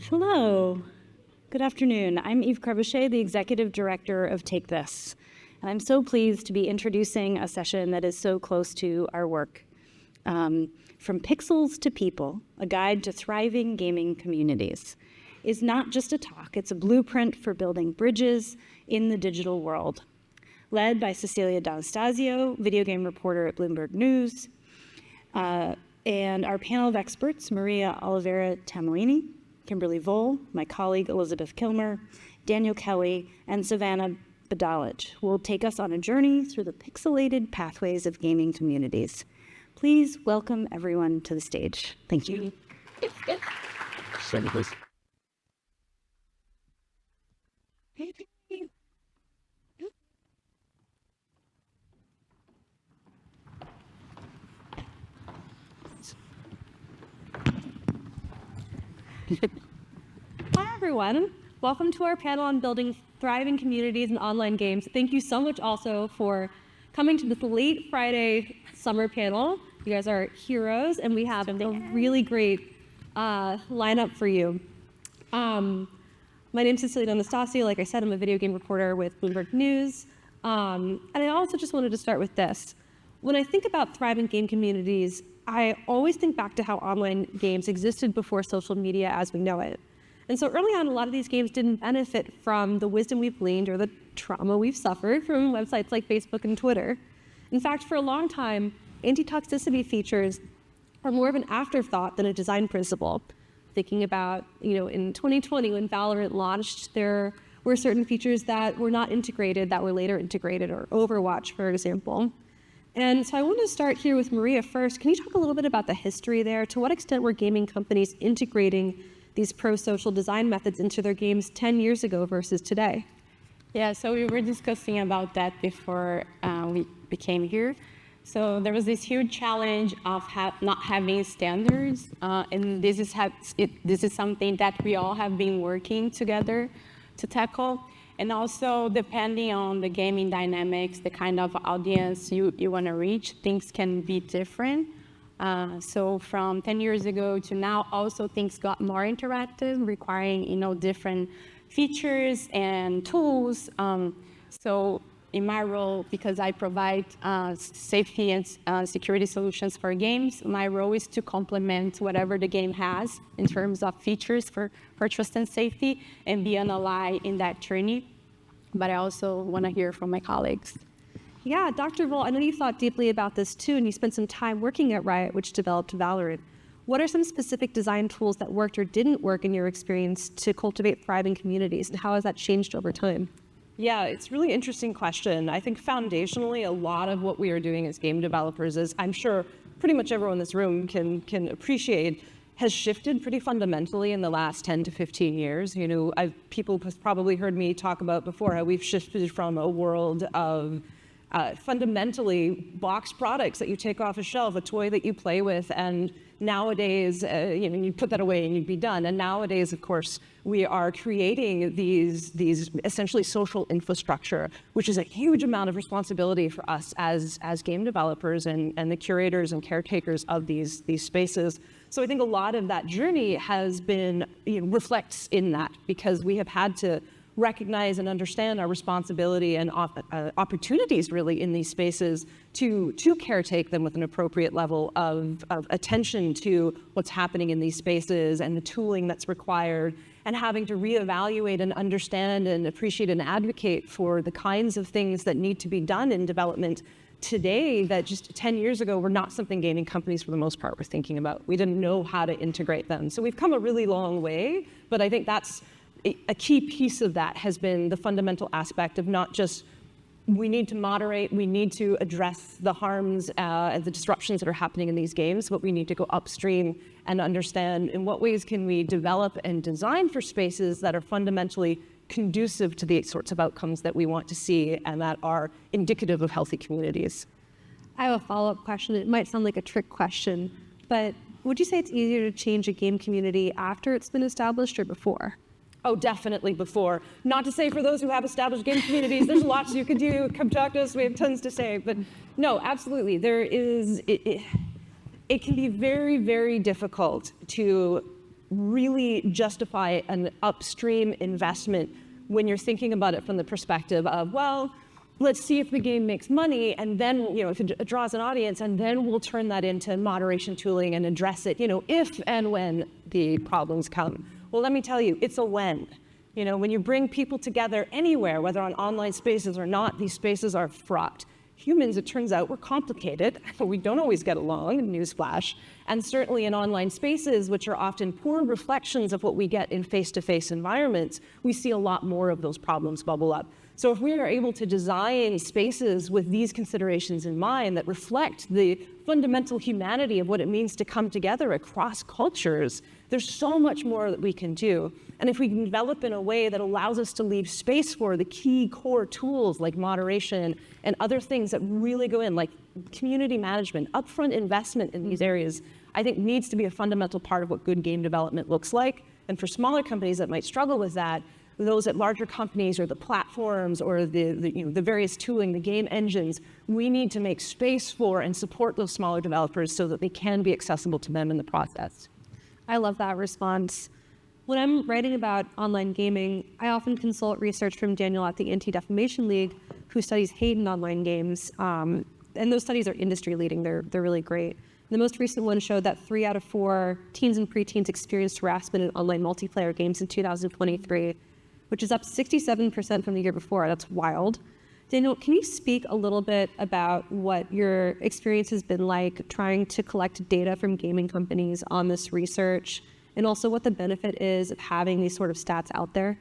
Hello. Good afternoon. I'm Yves Crevichet, the Executive Director of Take This, and I'm so pleased to be introducing a session that is so close to our work. From Pixels to People, a guide to thriving gaming communities, is not just a talk, it's a blueprint for building bridges in the digital world. Led by Cecilia D'Anastasio, video game reporter at Bloomberg News, and our panel of experts, Maria Oliveira Tamellini, Kimberly Voll, my colleague Elizabeth Kilmer, Daniel Kelley, and Savannah Badalich will take us on a journey through the pixelated pathways of gaming communities. Please welcome everyone to the stage. Thank you. Second, please. Hi, everyone. Welcome to our panel on building thriving communities and online games. Thank you so much also for coming to this late Friday summer panel. You guys are heroes, and we have a really great lineup for you. My name's Cecilia D'Anastasio. Like I said, I'm a video game reporter with Bloomberg News. And I also just wanted to start with this. When I think about thriving game communities, I always think back to how online games existed before social media as we know it. And so early on, a lot of these games didn't benefit from the wisdom we've gleaned or the trauma we've suffered from websites like Facebook and Twitter. In fact, for a long time, anti-toxicity features are more of an afterthought than a design principle. Thinking about, in 2020 when Valorant launched, there were certain features that were not integrated that were later integrated, or Overwatch, for example. And so I want to start here with Maria first. Can you talk a little bit about the history there? To what extent were gaming companies integrating these pro-social design methods into their games 10 years ago versus today? Yeah, so we were discussing about that before we became here. So there was this huge challenge of not having standards, and this is something that we all have been working together to tackle. And also, depending on the gaming dynamics, the kind of audience you want to reach, things can be different. So from 10 years ago to now, also things got more interactive, requiring different features and tools. So in my role, because I provide safety and security solutions for games, my role is to complement whatever the game has in terms of features for trust and safety and be an ally in that journey. But I also want to hear from my colleagues. Yeah, Dr. Voll, I know you thought deeply about this too, and you spent some time working at Riot, which developed Valorant. What are some specific design tools that worked or didn't work in your experience to cultivate thriving communities, and how has that changed over time? Yeah, it's a really interesting question. I think foundationally, a lot of what we are doing as game developers is, I'm sure pretty much everyone in this room can appreciate, has shifted pretty fundamentally in the last 10 to 15 years. People have probably heard me talk about before how we've shifted from a world of fundamentally boxed products that you take off a shelf, a toy that you play with, and nowadays, you put that away and you'd be done. And nowadays, of course, we are creating these essentially social infrastructure, which is a huge amount of responsibility for us as game developers and the curators and caretakers of these spaces. So I think a lot of that journey has been, reflects in that, because we have had to recognize and understand our responsibility and opportunities really in these spaces to caretake them with an appropriate level of attention to what's happening in these spaces and the tooling that's required, and having to reevaluate and understand and appreciate and advocate for the kinds of things that need to be done in development today that just 10 years ago were not something gaming companies for the most part were thinking about. We didn't know how to integrate them. So we've come a really long way, but I think that's a key piece of that has been the fundamental aspect of not just we need to moderate, we need to address the harms and the disruptions that are happening in these games, but we need to go upstream and understand in what ways can we develop and design for spaces that are fundamentally conducive to the sorts of outcomes that we want to see and that are indicative of healthy communities. I have a follow-up question. It might sound like a trick question, but would you say it's easier to change a game community after it's been established or before? Oh, definitely before. Not to say for those who have established game communities, there's lots you could do. Come talk to us, we have tons to say. But no, absolutely. There is, it can be very, very difficult to really justify an upstream investment when you're thinking about it from the perspective of, well, let's see if the game makes money, and then, if it draws an audience, and then we'll turn that into moderation tooling and address it, if and when the problems come. Well, let me tell you, it's a when. When you bring people together anywhere, whether on online spaces or not, these spaces are fraught. Humans, it turns out, we're complicated. We don't always get along, newsflash. And certainly in online spaces, which are often poor reflections of what we get in face-to-face environments, we see a lot more of those problems bubble up. So if we are able to design spaces with these considerations in mind that reflect the fundamental humanity of what it means to come together across cultures, there's so much more that we can do. And if we can develop in a way that allows us to leave space for the key core tools like moderation and other things that really go in, like community management, upfront investment in these areas, I think needs to be a fundamental part of what good game development looks like. And for smaller companies that might struggle with that, those at larger companies or the platforms or the various tooling, the game engines, we need to make space for and support those smaller developers so that they can be accessible to them in the process. I love that response. When I'm writing about online gaming, I often consult research from Daniel at the Anti-Defamation League, who studies hate in online games. And those studies are industry leading. They're really great. The most recent one showed that 3 out of 4 teens and preteens experienced harassment in online multiplayer games in 2023, which is up 67% from the year before. That's wild. Daniel, can you speak a little bit about what your experience has been like trying to collect data from gaming companies on this research, and also what the benefit is of having these sort of stats out there?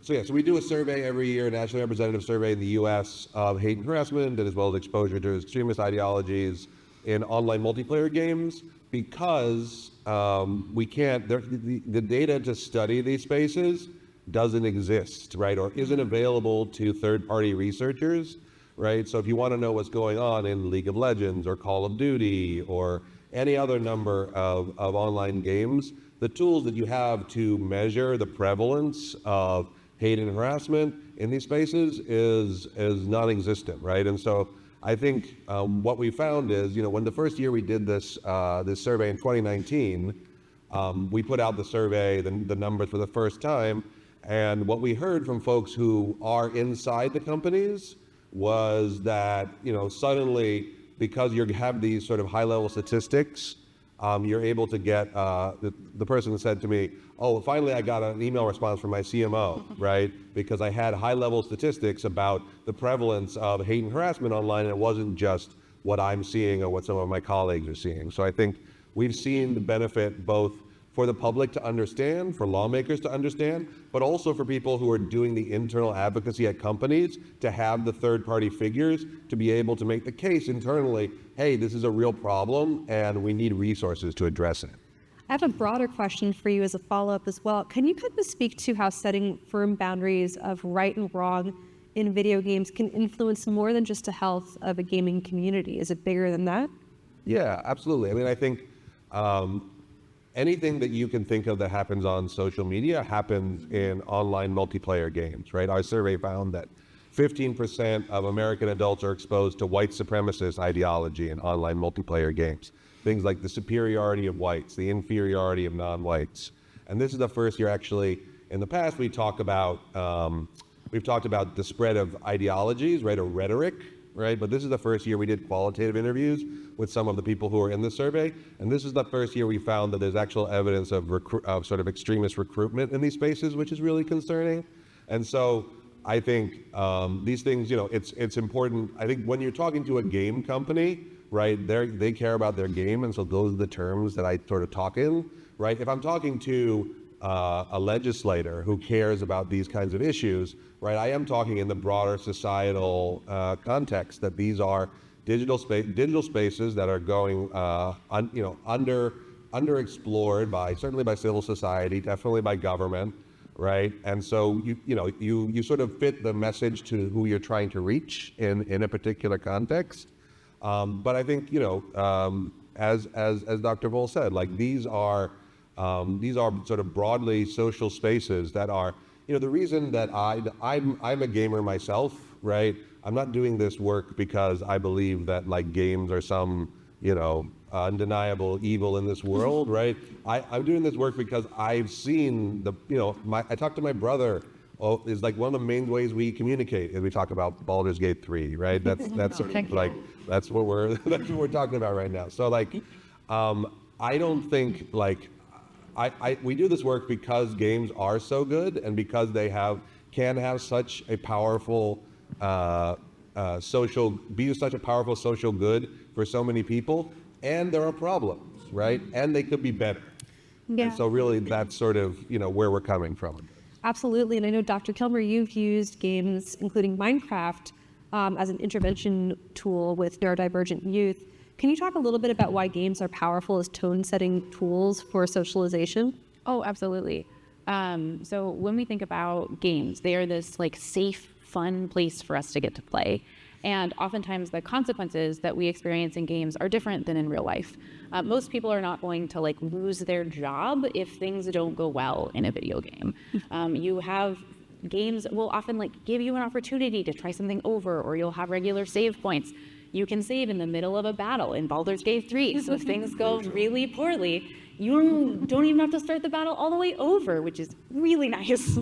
So we do a survey every year, a nationally representative survey in the U.S. of hate and harassment, and as well as exposure to extremist ideologies in online multiplayer games, because we can't, the data to study these spaces doesn't exist, right, or isn't available to third-party researchers, right? So if you want to know what's going on in League of Legends or Call of Duty or any other number of online games, the tools that you have to measure the prevalence of hate and harassment in these spaces is non-existent, right? And so I think what we found is, when the first year we did this survey in 2019, we put out the survey, the numbers for the first time, and what we heard from folks who are inside the companies was that, suddenly, because you have these sort of high-level statistics, you're able to get, the person said to me, oh, finally I got an email response from my CMO, right? Because I had high-level statistics about the prevalence of hate and harassment online, and it wasn't just what I'm seeing or what some of my colleagues are seeing. So I think we've seen the benefit both for the public to understand, for lawmakers to understand, but also for people who are doing the internal advocacy at companies to have the third-party figures to be able to make the case internally, hey, this is a real problem and we need resources to address it. I have a broader question for you as a follow-up as well. Can you kind of speak to how setting firm boundaries of right and wrong in video games can influence more than just the health of a gaming community? Is it bigger than that? Yeah, absolutely. I mean, I think anything that you can think of that happens on social media happens in online multiplayer games, right? Our survey found that 15% of American adults are exposed to white supremacist ideology in online multiplayer games. Things like the superiority of whites, the inferiority of non-whites. And this is the first year, actually, in the past we've talked about the spread of ideologies, right, or rhetoric, right? But this is the first year we did qualitative interviews with some of the people who are in the survey. And this is the first year we found that there's actual evidence of sort of extremist recruitment in these spaces, which is really concerning. And so I think these things, it's important. I think when you're talking to a game company, right, they care about their game. And so those are the terms that I sort of talk in, right? If I'm talking to a legislator who cares about these kinds of issues, right, I am talking in the broader societal context that these are digital spaces that are going underexplored certainly by civil society, definitely by government, right? And so you sort of fit the message to who you're trying to reach in a particular context. But I think as Dr. Voll said, like these are sort of broadly social spaces that are, the reason that I'm a gamer myself, right? I'm not doing this work because I believe that like games are some, undeniable evil in this world, right? I'm doing this work because I've seen I talk to my brother. Oh, is like one of the main ways we communicate is we talk about Baldur's Gate 3, right? That's sort of like that's what we're talking about right now. So like, I don't think like we do this work because games are so good and because they can have such a powerful such a powerful social good for so many people, and there are problems, right? And they could be better. Yeah. And so really that's sort of where we're coming from. Absolutely, and I know Dr. Kilmer, you've used games, including Minecraft, as an intervention tool with neurodivergent youth. Can you talk a little bit about why games are powerful as tone-setting tools for socialization? Oh, absolutely. So when we think about games, they are this like safe, fun place for us to get to play. And oftentimes the consequences that we experience in games are different than in real life. Most people are not going to like lose their job if things don't go well in a video game. You have games will often like give you an opportunity to try something over, or you'll have regular save points. You can save in the middle of a battle in Baldur's Gate 3. So if things go really poorly, you don't even have to start the battle all the way over, which is really nice.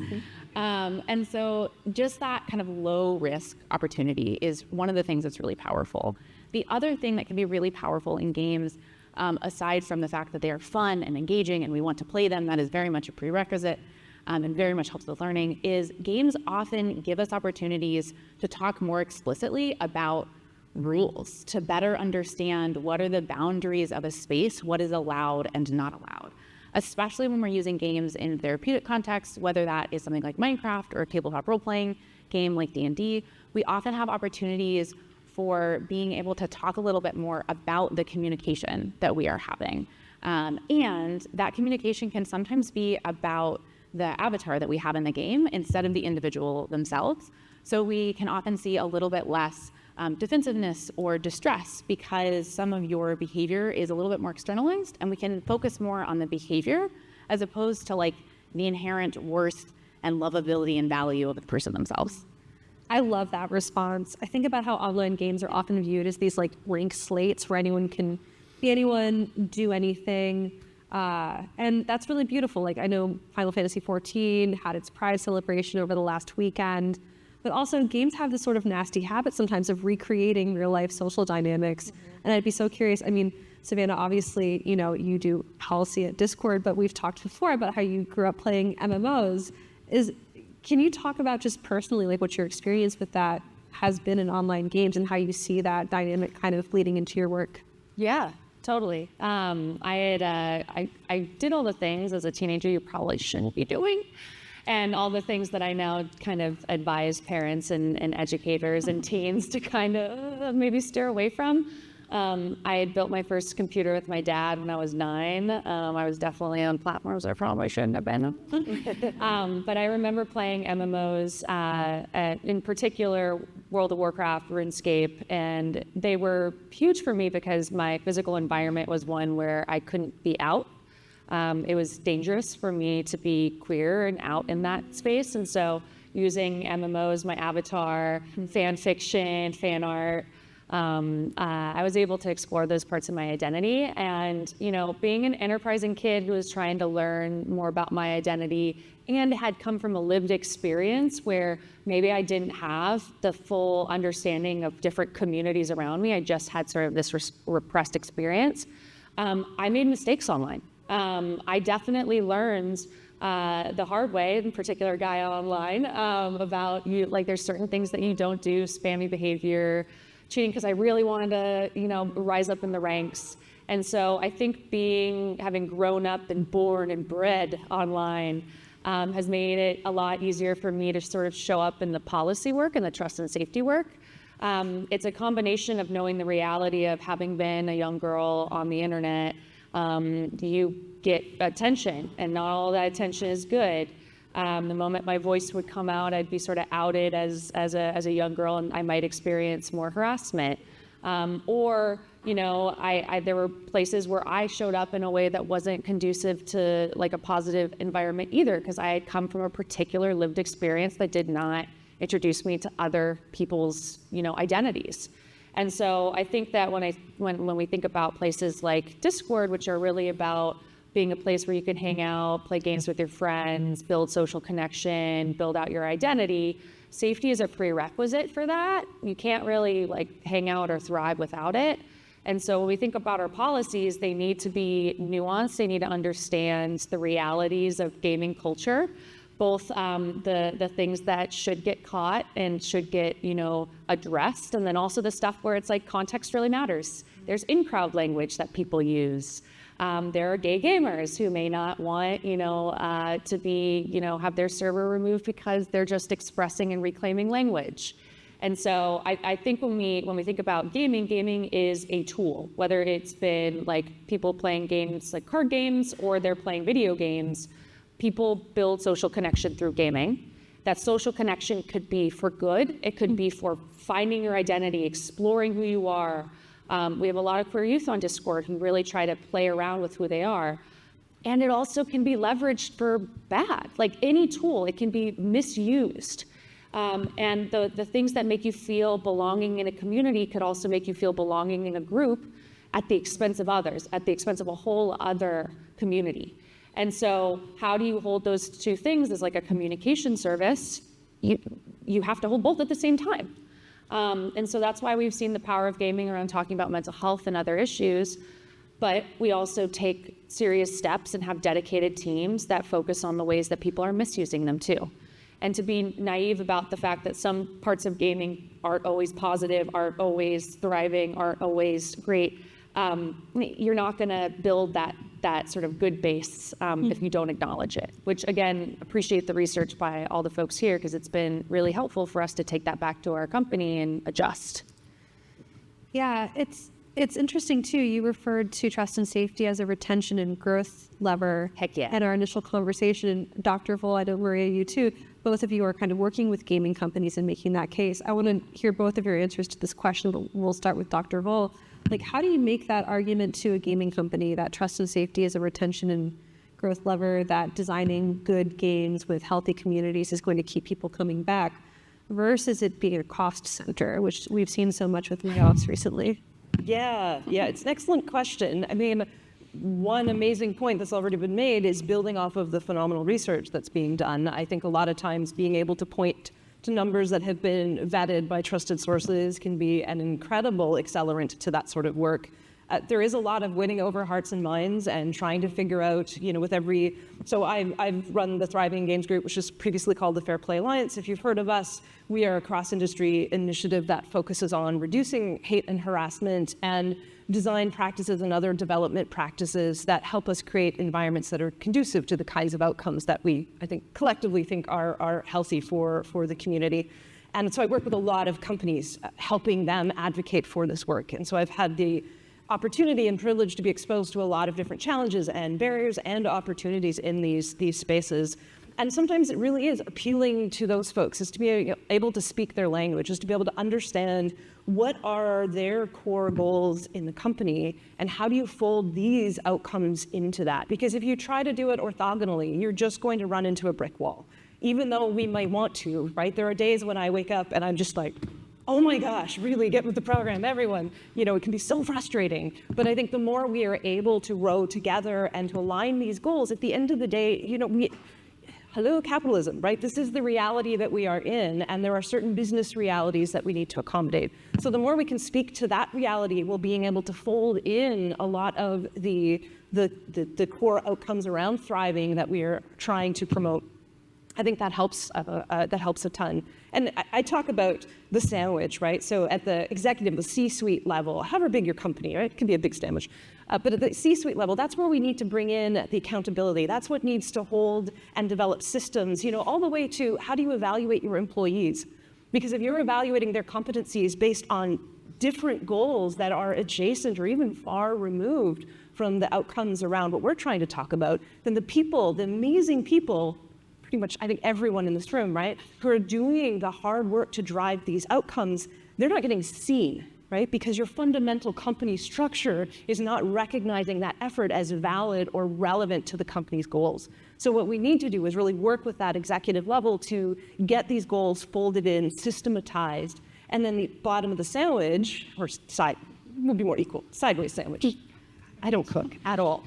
And so just that kind of low risk opportunity is one of the things that's really powerful. The other thing that can be really powerful in games, aside from the fact that they are fun and engaging and we want to play them, that is very much a prerequisite and very much helps with learning, is games often give us opportunities to talk more explicitly about rules, to better understand what are the boundaries of a space, what is allowed and not allowed. Especially when we're using games in therapeutic contexts, whether that is something like Minecraft or a tabletop role-playing game like D&D, we often have opportunities for being able to talk a little bit more about the communication that we are having. And that communication can sometimes be about the avatar that we have in the game instead of the individual themselves. So we can often see a little bit less defensiveness or distress because some of your behavior is a little bit more externalized, and we can focus more on the behavior as opposed to like the inherent worth and lovability and value of the person themselves. I love that response. I think about how online games are often viewed as these like blank slates where anyone can be anyone, do anything. And that's really beautiful. Like I know Final Fantasy XIV had its Pride celebration over the last weekend. But also games have this sort of nasty habit sometimes of recreating real life social dynamics. And I'd be so curious, I mean, Savannah, obviously, you do policy at Discord, but we've talked before about how you grew up playing MMOs. Can you talk about just personally, like what your experience with that has been in online games and how you see that dynamic kind of bleeding into your work? Yeah, totally. I did all the things as a teenager you probably shouldn't be doing. And all the things that I now kind of advise parents and educators and teens to kind of maybe steer away from. I had built my first computer with my dad when I was 9. I was definitely on platforms I probably shouldn't have been. But I remember playing MMOs, in particular World of Warcraft, RuneScape, and they were huge for me because my physical environment was one where I couldn't be out. It was dangerous for me to be queer and out in that space. And so using MMOs, my avatar, fan fiction, fan art, I was able to explore those parts of my identity. And, being an enterprising kid who was trying to learn more about my identity and had come from a lived experience where maybe I didn't have the full understanding of different communities around me. I just had sort of this repressed experience. I made mistakes online. I definitely learned the hard way, in particular Gaia Online, about you, like there's certain things that you don't do, spammy behavior, cheating, because I really wanted to, rise up in the ranks. And so I think having grown up and born and bred online has made it a lot easier for me to sort of show up in the policy work and the trust and safety work. It's a combination of knowing the reality of having been a young girl on the internet. You get attention, and not all that attention is good. The moment my voice would come out, I'd be sort of outed as a young girl, and I might experience more harassment. Or there were places where I showed up in a way that wasn't conducive to like a positive environment either, because I had come from a particular lived experience that did not introduce me to other people's identities. And so I think that when we think about places like Discord, which are really about being a place where you can hang out, play games with your friends, build social connection, build out your identity, safety is a prerequisite for that. You can't really hang out or thrive without it. And so when we think about our policies, they need to be nuanced. They need to understand the realities of gaming culture, both the things that should get caught and should get, addressed, and then also the stuff where it's context really matters. There's in-crowd language that people use. There are gay gamers who may not want, to be, have their server removed because they're just expressing and reclaiming language. And so I think when we think about gaming is a tool, whether it's been people playing games like card games or they're playing video games. People build social connection through gaming. That social connection could be for good. It could be for finding your identity, exploring who you are. We have a lot of queer youth on Discord who really try to play around with who they are. And it also can be leveraged for bad. Like any tool, it can be misused. And the things that make you feel belonging in a community could also make you feel belonging in a group at the expense of others, at the expense of a whole other community. And so how do you hold those two things as a communication service? You have to hold both at the same time. And so that's why we've seen the power of gaming around talking about mental health and other issues. But we also take serious steps and have dedicated teams that focus on the ways that people are misusing them too. And to be naive about the fact that some parts of gaming aren't always positive, aren't always thriving, aren't always great, you're not going to build that sort of good base if you don't acknowledge it, which again, appreciate the research by all the folks here because it's been really helpful for us to take that back to our company and adjust. Yeah, it's interesting too. You referred to trust and safety as a retention and growth lever. Heck yeah. In our initial conversation. Dr. Voll, I know Maria, you too, both of you are kind of working with gaming companies and making that case. I want to hear both of your answers to this question, but we'll start with Dr. Voll. How do you make that argument to a gaming company that trust and safety is a retention and growth lever, that designing good games with healthy communities is going to keep people coming back, versus it being a cost center, which we've seen so much with layoffs recently? Yeah, it's an excellent question. I mean, one amazing point that's already been made is building off of the phenomenal research that's being done. I think a lot of times being able to point to numbers that have been vetted by trusted sources can be an incredible accelerant to that sort of work. There is a lot of winning over hearts and minds and trying to figure out, with every, so I've run the Thriving Games Group, which is previously called the Fair Play Alliance. If you've heard of us, we are a cross-industry initiative that focuses on reducing hate and harassment and design practices and other development practices that help us create environments that are conducive to the kinds of outcomes that we, I think, collectively think are healthy for the community. And so I work with a lot of companies helping them advocate for this work. And so I've had the opportunity and privilege to be exposed to a lot of different challenges and barriers and opportunities in these spaces. And sometimes it really is appealing to those folks, is to be able to speak their language, is to be able to understand what are their core goals in the company and how do you fold these outcomes into that? Because if you try to do it orthogonally, you're just going to run into a brick wall. Even though we might want to, right? There are days when I wake up and I'm just like, oh my gosh, really get with the program, everyone. It can be so frustrating. But I think the more we are able to row together and to align these goals, at the end of the day, hello, capitalism, right? This is the reality that we are in, and there are certain business realities that we need to accommodate. So the more we can speak to that reality, we'll being able to fold in a lot of the core outcomes around thriving that we are trying to promote. I think that helps a ton. And I talk about the sandwich, right? So at the executive, the C-suite level, however big your company, right? It can be a big sandwich. But at the C-suite level, that's where we need to bring in the accountability. That's what needs to hold and develop systems, all the way to how do you evaluate your employees? Because if you're evaluating their competencies based on different goals that are adjacent or even far removed from the outcomes around what we're trying to talk about, then the people, the amazing people, pretty much, I think everyone in this room, right, who are doing the hard work to drive these outcomes, they're not getting seen, right? Because your fundamental company structure is not recognizing that effort as valid or relevant to the company's goals. So what we need to do is really work with that executive level to get these goals folded in, systematized, And then the bottom of the sandwich, or side, would be more equal, sideways sandwich. I don't cook at all.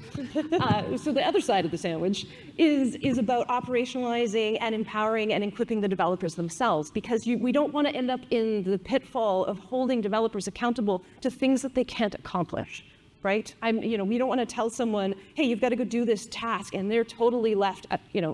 So the other side of the sandwich is about operationalizing and empowering and equipping the developers themselves, because we don't want to end up in the pitfall of holding developers accountable to things that they can't accomplish. Right? We don't want to tell someone, hey, you've got to go do this task, and they're totally left,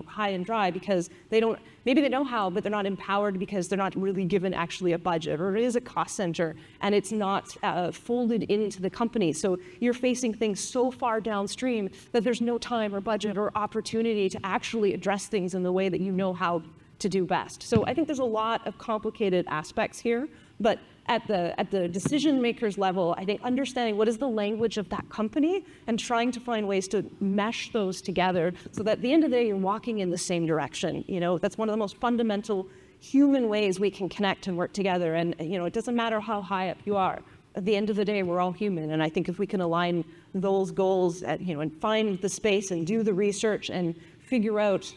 high and dry because maybe they know how, but they're not empowered because they're not really given actually a budget, or it is a cost center and it's not folded into the company. So you're facing things so far downstream that there's no time or budget or opportunity to actually address things in the way that you know how to do best. So I think there's a lot of complicated aspects here, but at the decision makers level, I think understanding what is the language of that company and trying to find ways to mesh those together so that at the end of the day, you're walking in the same direction. That's one of the most fundamental human ways we can connect and work together. And, it doesn't matter how high up you are. At the end of the day, we're all human. And I think if we can align those goals and find the space and do the research and figure out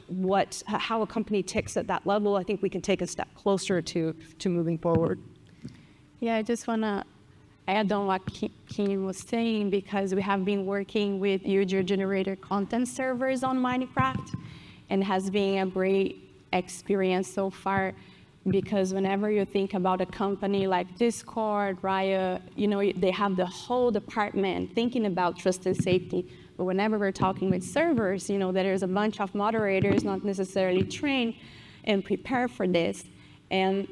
how a company ticks at that level, I think we can take a step closer to moving forward. Yeah, I just want to add on what Kim was saying, because we have been working with user-generated content servers on Minecraft, and has been a great experience so far, because whenever you think about a company like Discord, Riot, they have the whole department thinking about trust and safety. But whenever we're talking with servers, there's a bunch of moderators not necessarily trained and prepared for this. And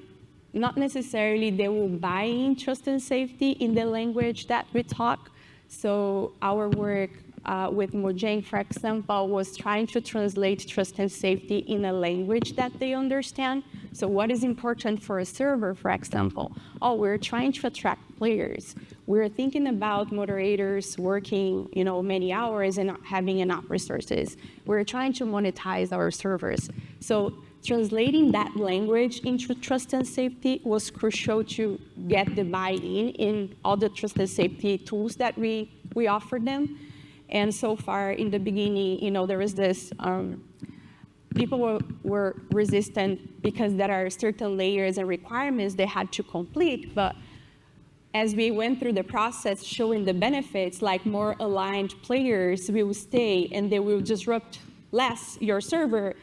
not necessarily they will buy in trust and safety in the language that we talk. So our work with Mojang, for example, was trying to translate trust and safety in a language that they understand. So what is important for a server, for example? We're trying to attract players. We're thinking about moderators working, many hours and not having enough resources. We're trying to monetize our servers. So translating that language into trust and safety was crucial to get the buy-in in all the trust and safety tools that we offered them. And so far in the beginning, there was this, people were resistant because there are certain layers and requirements they had to complete. But as we went through the process showing the benefits, like more aligned players will stay and they will disrupt less your server,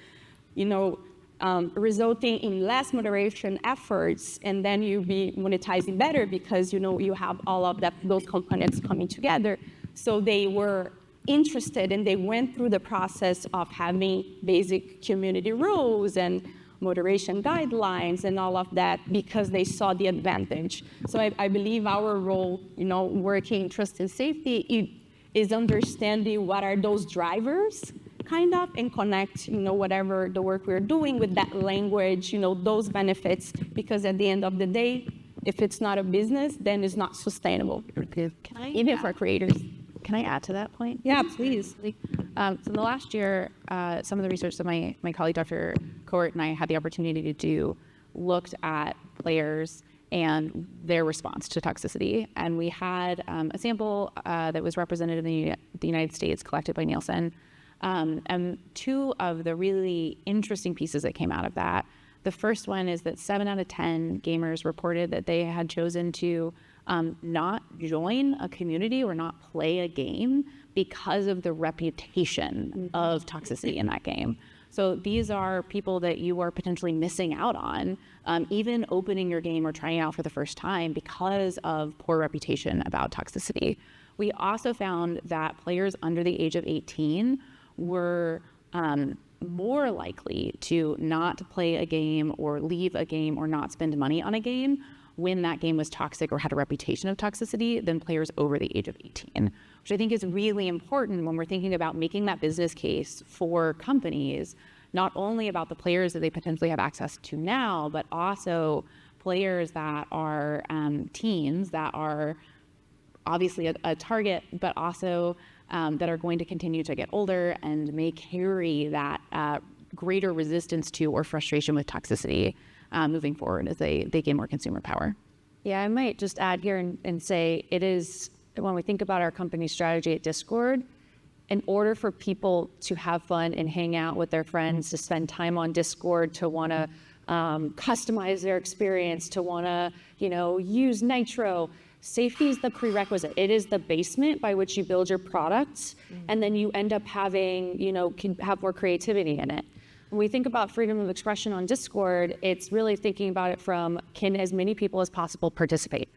resulting in less moderation efforts, and then you'll be monetizing better because you have all of those components coming together. So they were interested, and they went through the process of having basic community rules and moderation guidelines and all of that because they saw the advantage. So I believe our role, working in trust and safety, is understanding what are those drivers, and connect, whatever the work we're doing with that language, those benefits, because at the end of the day, if it's not a business, then it's not sustainable, even for creators. Can I add to that point? Yeah, please. So in the last year, some of the research that my colleague, Dr. Court, and I had the opportunity to do looked at players and their response to toxicity. And we had a sample that was represented in the United States, collected by Nielsen. And two of the really interesting pieces that came out of that, the first one is that 7 out of 10 gamers reported that they had chosen to not join a community or not play a game because of the reputation of toxicity in that game. So these are people that you are potentially missing out on, even opening your game or trying it out for the first time because of poor reputation about toxicity. We also found that players under the age of 18 were more likely to not play a game or leave a game or not spend money on a game when that game was toxic or had a reputation of toxicity than players over the age of 18, which I think is really important when we're thinking about making that business case for companies, not only about the players that they potentially have access to now, but also players that are teens that are obviously a target, but also that are going to continue to get older and may carry that greater resistance to or frustration with toxicity moving forward as they gain more consumer power. Yeah, I might just add here and say it is, when we think about our company strategy at Discord, in order for people to have fun and hang out with their friends, to spend time on Discord, to want to customize their experience, to want to, use Nitro. Safety is the prerequisite. It is the basement by which you build your products, and then you end up having, can have more creativity in it. When we think about freedom of expression on Discord, it's really thinking about it from, can as many people as possible participate?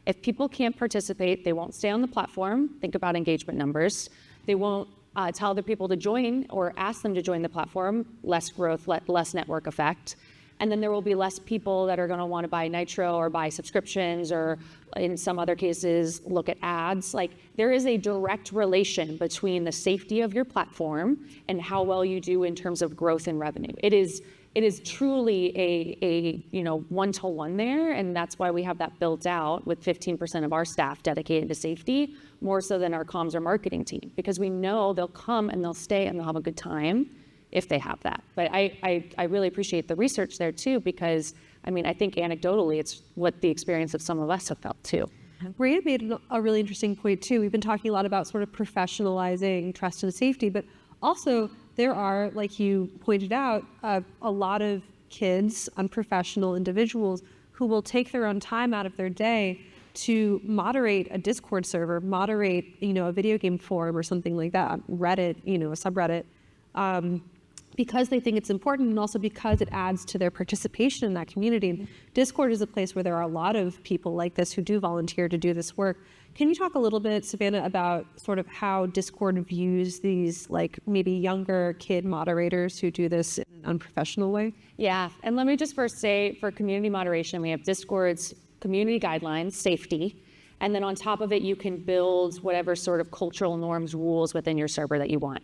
If people can't participate, they won't stay on the platform. Think about engagement numbers. They won't tell other people to join or ask them to join the platform. Less growth, less network effect. And then there will be less people that are going to want to buy Nitro or buy subscriptions, or in some other cases, look at ads. Like, there is a direct relation between the safety of your platform and how well you do in terms of growth and revenue. It is truly a one-to-one there, and that's why we have that built out with 15% of our staff dedicated to safety, more so than our comms or marketing team, because we know they'll come and they'll stay and they'll have a good time if they have that. But I really appreciate the research there too, because I think anecdotally it's what the experience of some of us have felt too. Rhea made a really interesting point too. We've been talking a lot about sort of professionalizing trust and safety, but also there are, like you pointed out, a lot of kids, unprofessional individuals who will take their own time out of their day to moderate a Discord server, moderate, a video game forum or something like that, Reddit, a subreddit, because they think it's important, and also because it adds to their participation in that community. Discord is a place where there are a lot of people like this who do volunteer to do this work. Can you talk a little bit, Savannah, about sort of how Discord views these, like, maybe younger kid moderators who do this in an unprofessional way? Yeah, and let me just first say, for community moderation, we have Discord's community guidelines, safety, and then on top of it, you can build whatever sort of cultural norms, rules within your server that you want.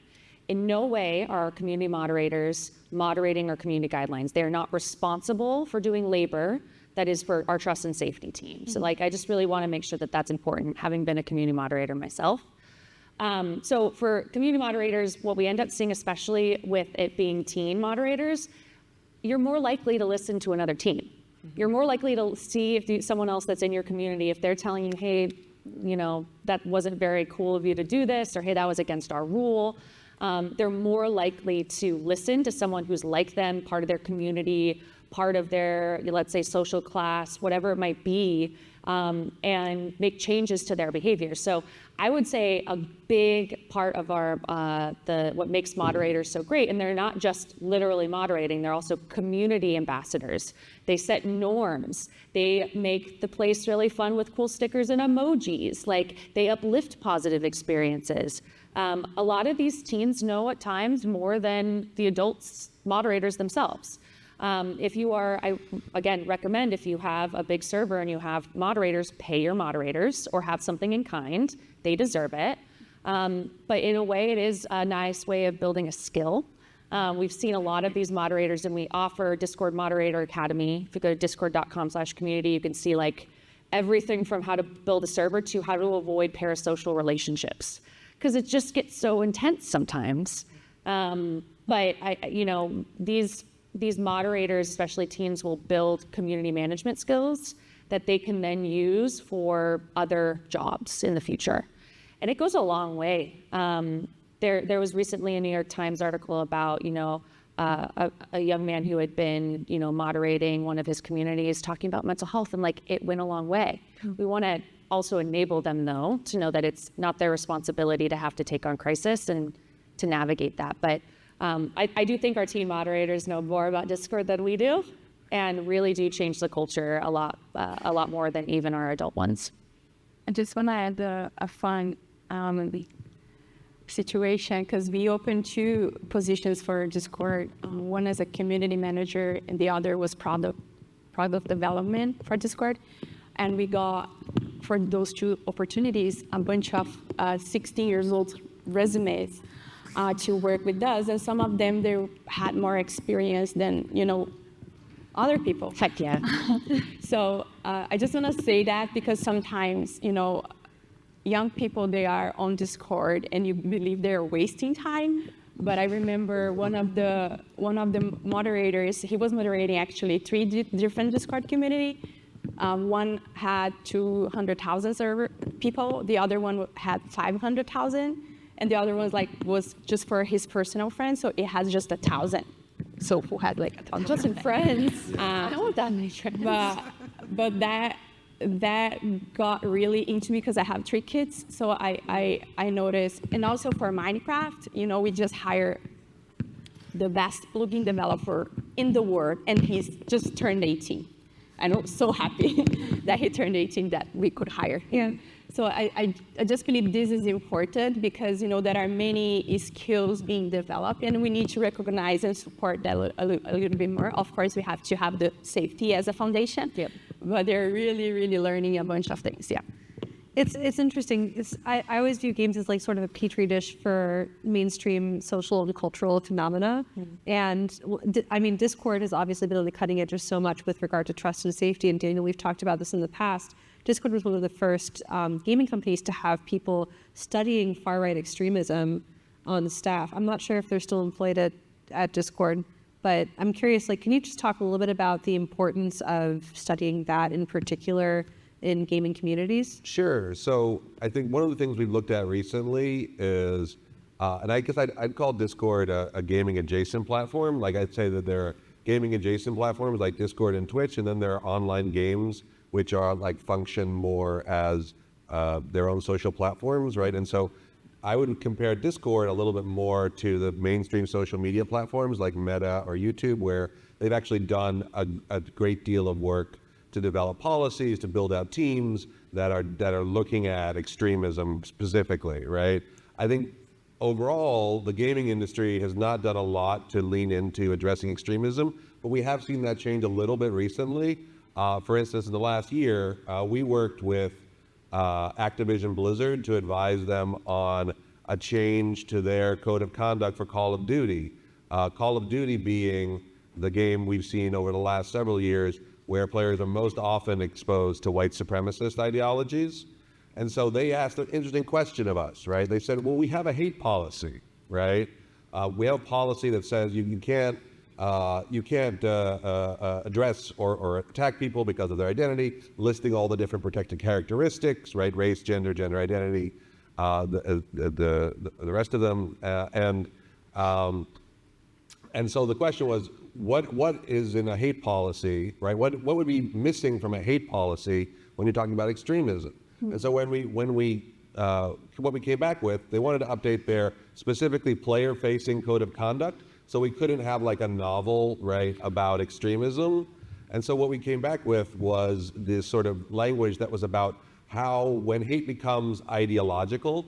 In no way are our community moderators moderating our community guidelines. They are not responsible for doing labor that is for our trust and safety team. So I just really want to make sure that that's important, having been a community moderator myself. So for community moderators, what we end up seeing, especially with it being teen moderators, you're more likely to listen to another teen. You're more likely to see if someone else that's in your community, if they're telling you, hey, that wasn't very cool of you to do this, or hey, that was against our rule. They're more likely to listen to someone who's like them, part of their community, part of their, let's say, social class, whatever it might be, and make changes to their behavior. So I would say a big part of our what makes moderators so great, and they're not just literally moderating, they're also community ambassadors. They set norms. They make the place really fun with cool stickers and emojis. Like, they uplift positive experiences. A lot of these teens know at times more than the adults moderators themselves. If you are, I again recommend, if you have a big server and you have moderators, pay your moderators or have something in kind. They deserve it. But in a way, it is a nice way of building a skill. We've seen a lot of these moderators, and we offer Discord Moderator Academy. If you go to discord.com/community, you can see like everything from how to build a server to how to avoid parasocial relationships, because it just gets so intense sometimes. But these moderators, especially teens, will build community management skills that they can then use for other jobs in the future. And it goes a long way. There was recently a New York Times article about, a young man who had been, moderating one of his communities, talking about mental health, and like, it went a long way. We want to also enable them, though, to know that it's not their responsibility to have to take on crisis and to navigate that. But I do think our teen moderators know more about Discord than we do, and really do change the culture a lot more than even our adult ones. I just want to add a fun situation, because we opened 2 positions for Discord. One as a community manager, and the other was product development for Discord. And we got, for those 2 opportunities, a bunch of 16 years old resumes to work with us, and some of them, they had more experience than other people. Heck yeah. So I just want to say that, because sometimes young people, they are on Discord and you believe they're wasting time. But I remember one of the moderators, he was moderating actually 3 different Discord community. One had 200,000 server people, the other one had 500,000. And the other one was just for his personal friends, so it has just 1,000. so who had like a ton Just in friends. I don't want that many friends. but that got really into me because I have 3 kids. So I noticed, and also for Minecraft, you know, we just hire the best plugin developer in the world, and he's just turned 18. And I'm so happy that he turned 18 that we could hire him. So I just believe this is important because, you know, there are many skills being developed and we need to recognize and support that a little bit more. Of course, we have to have the safety as a foundation, but they're really, really learning a bunch of things, It's interesting. I always view games as like sort of a petri dish for mainstream social and cultural phenomena. And I mean, Discord has obviously been on the cutting edge of so much with regard to trust and safety. And Daniel, we've talked about this in the past. Discord was one of the first gaming companies to have people studying far-right extremism on the staff. I'm not sure if they're still employed at Discord, but I'm curious, like, can you just talk a little bit about the importance of studying that in particular in gaming communities? Sure. So I think one of the things we've looked at recently is, and I guess I'd call Discord a gaming adjacent platform. Like I'd say that there are gaming adjacent platforms like Discord and Twitch, and then there are online games which are like function more as their own social platforms, right? And so I would compare Discord a little bit more to the mainstream social media platforms like Meta or YouTube, where they've actually done a great deal of work to develop policies, to build out teams that are looking at extremism specifically, right? I think overall, the gaming industry has not done a lot to lean into addressing extremism, but we have seen that change a little bit recently. For instance, in the last year, we worked with Activision Blizzard to advise them on a change to their code of conduct for Call of Duty. Call of Duty being the game we've seen over the last several years where players are most often exposed to white supremacist ideologies. And so they asked an interesting question of us, right? They said, well, we have a hate policy, right? We have a policy that says you can't address or attack people because of their identity, listing all the different protected characteristics, right? Race, gender, gender identity, the rest of them. And so the question was, what is in a hate policy, right? What would be missing from a hate policy when you're talking about extremism? And so what we came back with, they wanted to update their specifically player-facing code of conduct, so we couldn't have like a novel, right, about extremism. And so what we came back with was this sort of language that was about how when hate becomes ideological,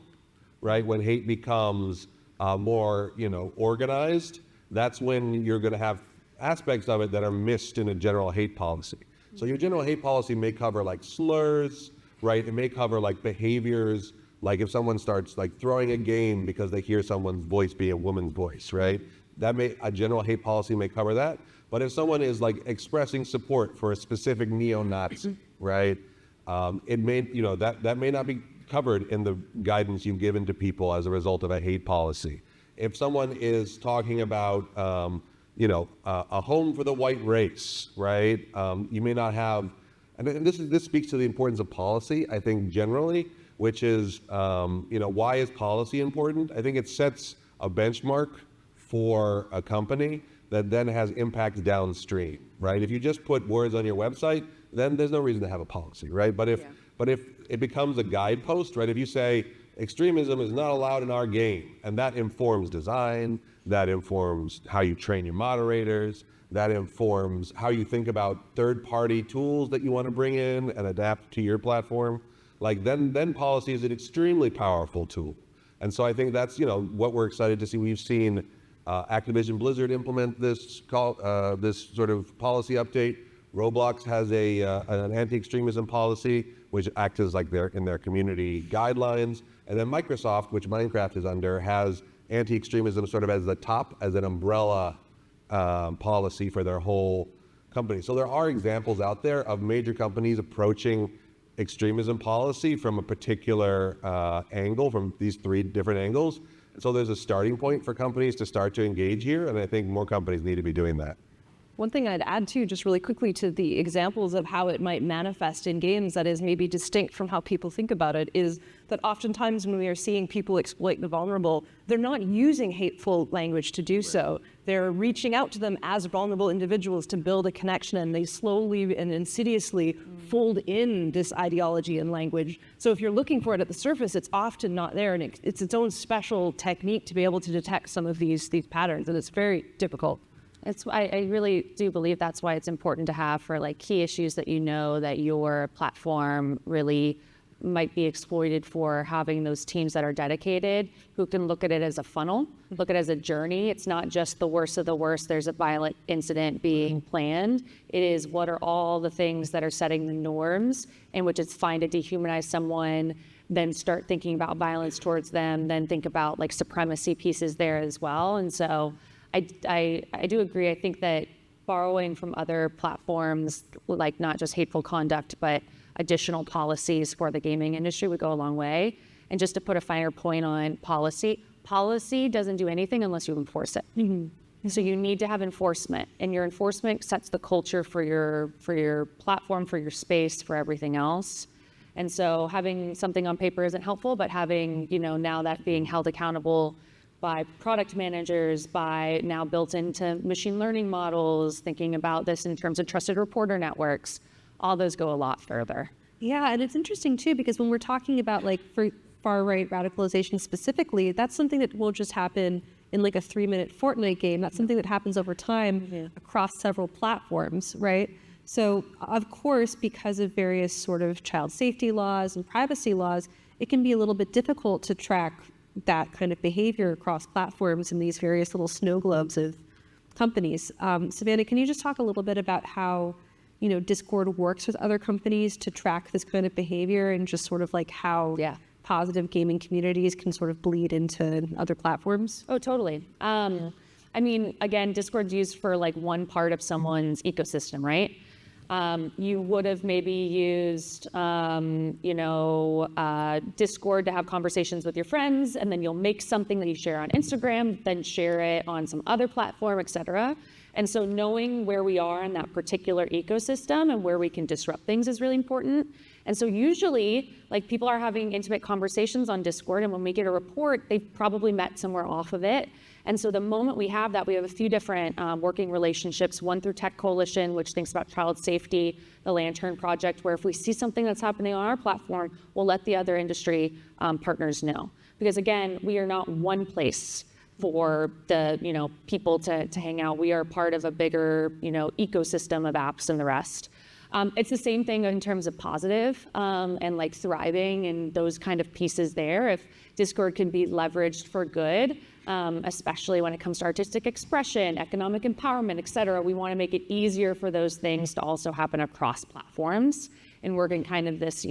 right, when hate becomes more, organized, that's when you're going to have aspects of it that are missed in a general hate policy. So your general hate policy may cover like slurs, right? It may cover like behaviors, like if someone starts like throwing a game because they hear someone's voice be a woman's voice, right? A general hate policy may cover that. But if someone is like expressing support for a specific neo-Nazi, right? It may, that may not be covered in the guidance you've given to people as a result of a hate policy. If someone is talking about, a home for the white race, right? You may not have, and this speaks to the importance of policy, I think generally, which is, why is policy important? I think it sets a benchmark for a company that then has impacts downstream, right? If you just put words on your website, then there's no reason to have a policy, right? But if it becomes a guidepost, right? If you say extremism is not allowed in our game, and that informs design, that informs how you train your moderators, that informs how you think about third-party tools that you want to bring in and adapt to your platform, like then policy is an extremely powerful tool. And so I think that's what we're excited to see. We've seen Activision Blizzard implement this sort of policy update. Roblox has an anti-extremism policy, which acts as like in their community guidelines. And then Microsoft, which Minecraft is under, has anti-extremism sort of as the top, as an umbrella policy for their whole company. So there are examples out there of major companies approaching extremism policy from a particular angle, from these 3 different angles. So there's a starting point for companies to start to engage here, and I think more companies need to be doing that. One thing I'd add too, just really quickly, to the examples of how it might manifest in games that is maybe distinct from how people think about it, is that oftentimes when we are seeing people exploit the vulnerable, they're not using hateful language to do so. They're reaching out to them as vulnerable individuals to build a connection, and they slowly and insidiously fold in this ideology and language. So if you're looking for it at the surface, it's often not there, and it's its own special technique to be able to detect some of these patterns, and it's very difficult. I really do believe that's why it's important to have for like key issues that you know that your platform really might be exploited for, having those teams that are dedicated who can look at it as a funnel, look at it as a journey. It's not just the worst of the worst, there's a violent incident being planned. It is, what are all the things that are setting the norms, in which it's fine to dehumanize someone, then start thinking about violence towards them, then think about like supremacy pieces there as well. And so I do agree. I think that borrowing from other platforms, like not just hateful conduct, but additional policies for the gaming industry would go a long way. And just to put a finer point on policy doesn't do anything unless you enforce it. Mm-hmm. So you need to have enforcement, and your enforcement sets the culture for your platform, for your space, for everything else. And so having something on paper isn't helpful, but having, now that being held accountable by product managers, by now built into machine learning models, thinking about this in terms of trusted reporter networks, all those go a lot further. Yeah, and it's interesting too, because when we're talking about like for far-right radicalization specifically, that's something that will just happen in like a 3-minute Fortnite game. That's something that happens over time across several platforms, right? So of course, because of various sort of child safety laws and privacy laws, it can be a little bit difficult to track that kind of behavior across platforms in these various little snow globes of companies. Savannah, can you just talk a little bit about how, Discord works with other companies to track this kind of behavior, and just sort of like how positive gaming communities can sort of bleed into other platforms? Oh, totally. I mean, again, Discord's used for like one part of someone's ecosystem, right? You would have maybe used, Discord to have conversations with your friends, and then you'll make something that you share on Instagram, then share it on some other platform, et cetera. And so knowing where we are in that particular ecosystem and where we can disrupt things is really important. And so usually, like, people are having intimate conversations on Discord, and when we get a report, they've probably met somewhere off of it. And so the moment we have that, we have a few different working relationships, one through Tech Coalition, which thinks about child safety, the Lantern Project, where if we see something that's happening on our platform, we'll let the other industry partners know. Because again, we are not one place for the people to hang out. We are part of a bigger ecosystem of apps and the rest. It's the same thing in terms of positive and like thriving and those kind of pieces there. If Discord can be leveraged for good, especially when it comes to artistic expression, economic empowerment, et cetera, we want to make it easier for those things to also happen across platforms and work in kind of this,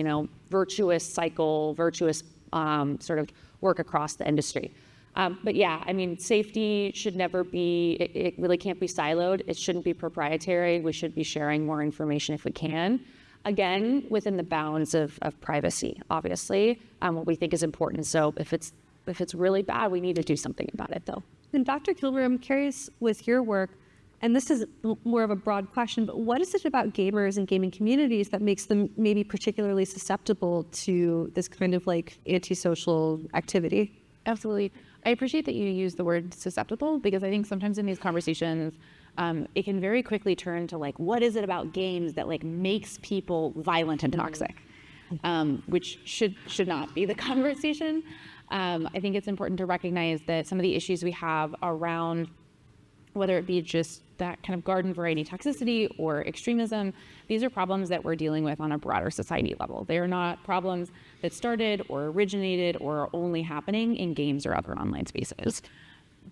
virtuous cycle, virtuous sort of work across the industry. But yeah, I mean, safety should never be, it really can't be siloed. It shouldn't be proprietary. We should be sharing more information if we can. Again, within the bounds of privacy, obviously, what we think is important. So if it's really bad, we need to do something about it, though. And Dr. Kilmer, I'm curious with your work, and this is more of a broad question, but what is it about gamers and gaming communities that makes them maybe particularly susceptible to this kind of like antisocial activity? Absolutely. I appreciate that you use the word susceptible, because I think sometimes in these conversations, it can very quickly turn to like, what is it about games that like makes people violent and toxic, which should not be the conversation. I think it's important to recognize that some of the issues we have around, whether it be just that kind of garden variety toxicity or extremism, these are problems that we're dealing with on a broader society level. They are not problems that started or originated or are only happening in games or other online spaces.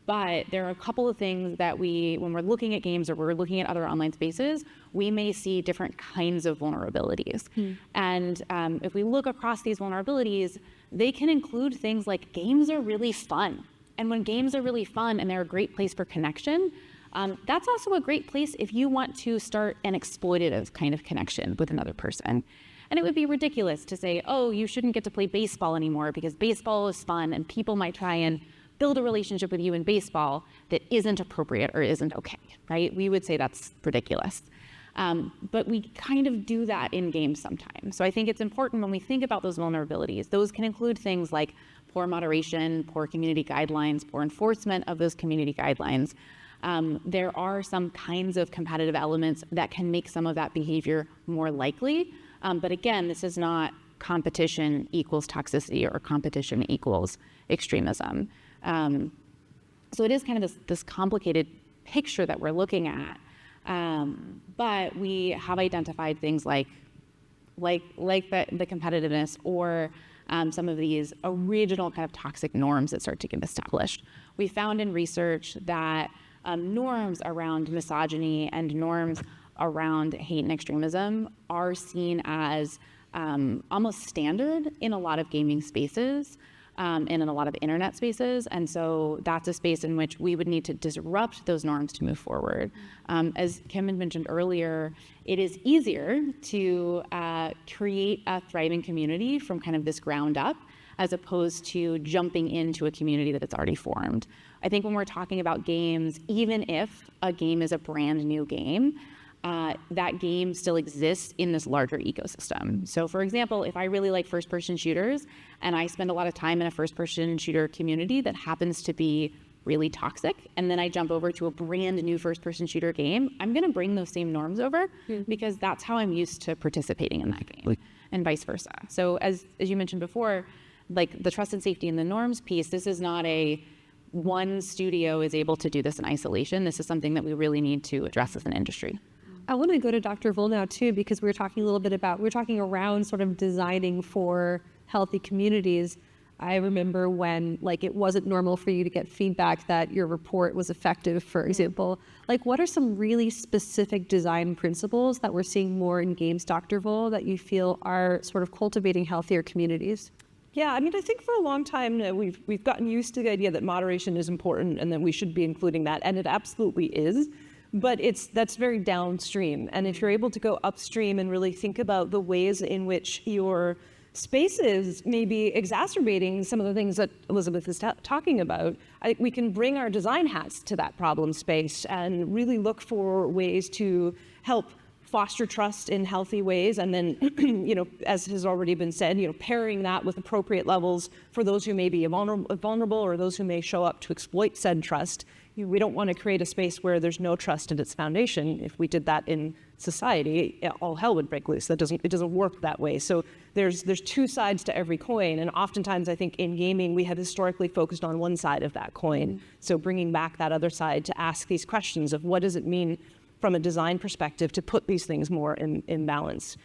But there are a couple of things that when we're looking at games or we're looking at other online spaces, we may see different kinds of vulnerabilities. And if we look across these vulnerabilities, they can include things like games are really fun. And when games are really fun and they're a great place for connection, that's also a great place if you want to start an exploitative kind of connection with another person. And it would be ridiculous to say, oh, you shouldn't get to play baseball anymore because baseball is fun and people might try and build a relationship with you in baseball that isn't appropriate or isn't okay, right? We would say that's ridiculous. But we kind of do that in games sometimes. So I think it's important when we think about those vulnerabilities. Those can include things like poor moderation, poor community guidelines, poor enforcement of those community guidelines. There are some kinds of competitive elements that can make some of that behavior more likely. But again, this is not competition equals toxicity or competition equals extremism. So it is kind of this complicated picture that we're looking at. But we have identified things like the competitiveness or some of these original kind of toxic norms that start to get established. We found in research that norms around misogyny and norms around hate and extremism are seen as almost standard in a lot of gaming spaces and in a lot of internet spaces. And so that's a space in which we would need to disrupt those norms to move forward. As Kim had mentioned earlier, it is easier to create a thriving community from kind of this ground up as opposed to jumping into a community that it's already formed. I think when we're talking about games, even if a game is a brand new game, that game still exists in this larger ecosystem. So for example, if I really like first-person shooters and I spend a lot of time in a first-person shooter community that happens to be really toxic, and then I jump over to a brand new first-person shooter game, I'm gonna bring those same norms over because that's how I'm used to participating in that game, and vice versa. So as you mentioned before, like the trust and safety and the norms piece, this is not a one studio is able to do this in isolation. This is something that we really need to address as an industry. I want to go to Dr. Voll now too, because we're talking around sort of designing for healthy communities. I remember when it wasn't normal for you to get feedback that your report was effective, for example. What are some really specific design principles that we're seeing more in games, Dr. Voll, that you feel are sort of cultivating healthier communities? Yeah, I mean, I think for a long time we've gotten used to the idea that moderation is important and that we should be including that, and it absolutely is. But that's very downstream. And if you're able to go upstream and really think about the ways in which your spaces may be exacerbating some of the things that Elizabeth is talking about, I think we can bring our design hats to that problem space and really look for ways to help foster trust in healthy ways. And then, as has already been said, pairing that with appropriate levels for those who may be vulnerable or those who may show up to exploit said trust. We don't want to create a space where there's no trust in its foundation. If we did that in society, all hell would break loose. It doesn't work that way. So there's two sides to every coin, and oftentimes I think in gaming we have historically focused on one side of that coin. So bringing back that other side to ask these questions of what does it mean from a design perspective to put these things more in balance.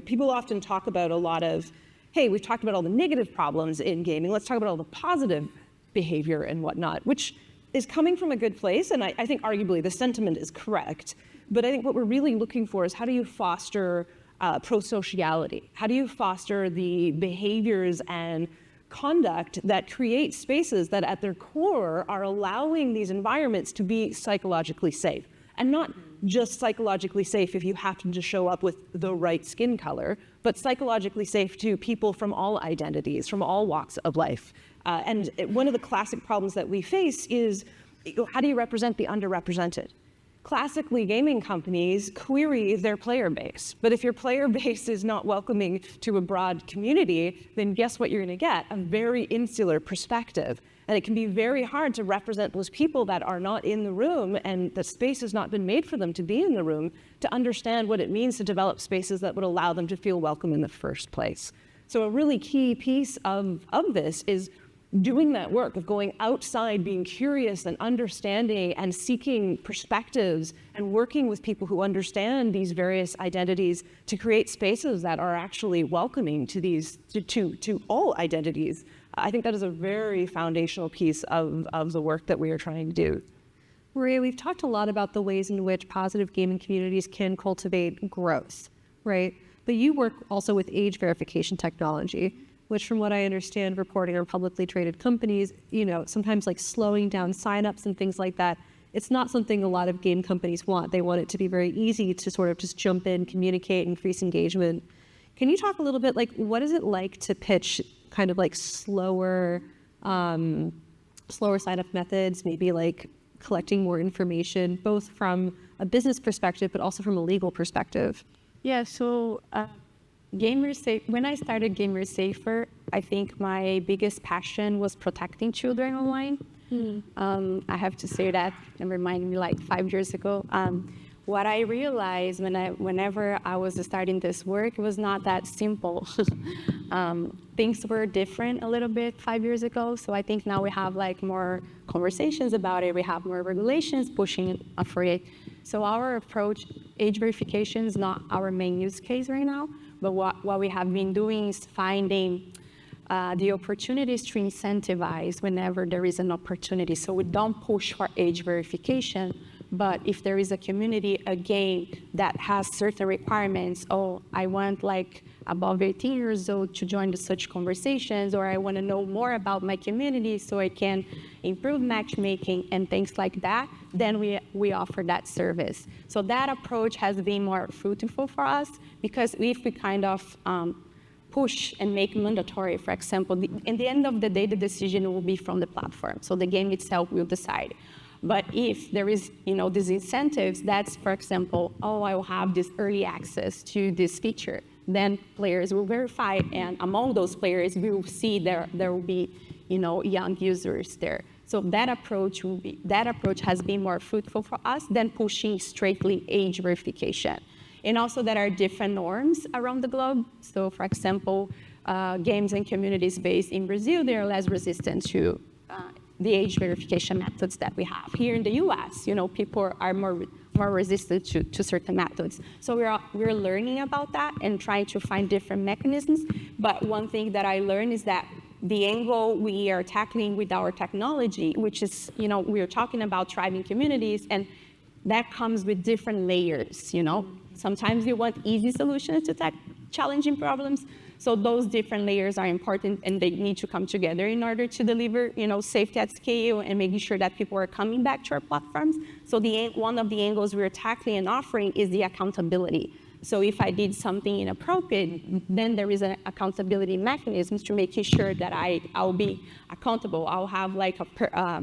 People often talk about a lot of, hey, we've talked about all the negative problems in gaming. Let's talk about all the positive behavior and whatnot, which is coming from a good place, and I think arguably the sentiment is correct. But I think what we're really looking for is how do you foster pro-sociality? How do you foster the behaviors and conduct that create spaces that at their core are allowing these environments to be psychologically safe? And not just psychologically safe if you happen to show up with the right skin color, but psychologically safe to people from all identities, from all walks of life. And one of the classic problems that we face is, how do you represent the underrepresented? Classically, gaming companies query their player base. But if your player base is not welcoming to a broad community, then guess what you're going to get? A very insular perspective. And it can be very hard to represent those people that are not in the room, and the space has not been made for them to be in the room, to understand what it means to develop spaces that would allow them to feel welcome in the first place. So a really key piece of this is doing that work of going outside, being curious and understanding and seeking perspectives and working with people who understand these various identities to create spaces that are actually welcoming to these, to all identities. I think that is a very foundational piece of the work that we are trying to do. Maria, we've talked a lot about the ways in which positive gaming communities can cultivate growth, right? But you work also with age verification technology, which from what I understand, reporting on publicly traded companies, sometimes slowing down signups and things like that, it's not something a lot of game companies want. They want it to be very easy to sort of just jump in, communicate, increase engagement. Can you talk a little bit, what is it like to pitch kind of slower slower sign-up methods, maybe like collecting more information, both from a business perspective, but also from a legal perspective? Yeah, so when I started Gamer Safer, I think my biggest passion was protecting children online. I have to say that, and remind me like 5 years ago. What I realized whenever I was starting this work, it was not that simple. Things were different a little bit 5 years ago. So I think now we have like more conversations about it. We have more regulations pushing for it. So our approach, age verification is not our main use case right now. But what we have been doing is finding the opportunities to incentivize whenever there is an opportunity. So we don't push for age verification, but if there is a community, a game that has certain requirements, I want like above 18 years old to join such conversations, or I want to know more about my community so I can improve matchmaking and things like that, then we offer that service. So that approach has been more fruitful for us, because if we kind of push and make mandatory, for example, in the end of the day, the decision will be from the platform. So the game itself will decide. But if there is, these incentives, that's, for example, I will have this early access to this feature, then players will verify, and among those players, we will see there will be, young users there. So that approach has been more fruitful for us than pushing straightly age verification. And also there are different norms around the globe. So for example, games and communities based in Brazil, they are less resistant to the age verification methods that we have. Here in the US, people are more resistant to certain methods. So we're learning about that and trying to find different mechanisms. But one thing that I learned is that the angle we are tackling with our technology, which is, we are talking about thriving communities, and that comes with different layers, Sometimes you want easy solutions to challenging problems. So those different layers are important, and they need to come together in order to deliver, safety at scale and making sure that people are coming back to our platforms. So one of the angles we're tackling and offering is the accountability. So if I did something inappropriate, then there is an accountability mechanism to making sure that I'll be accountable. I'll have like a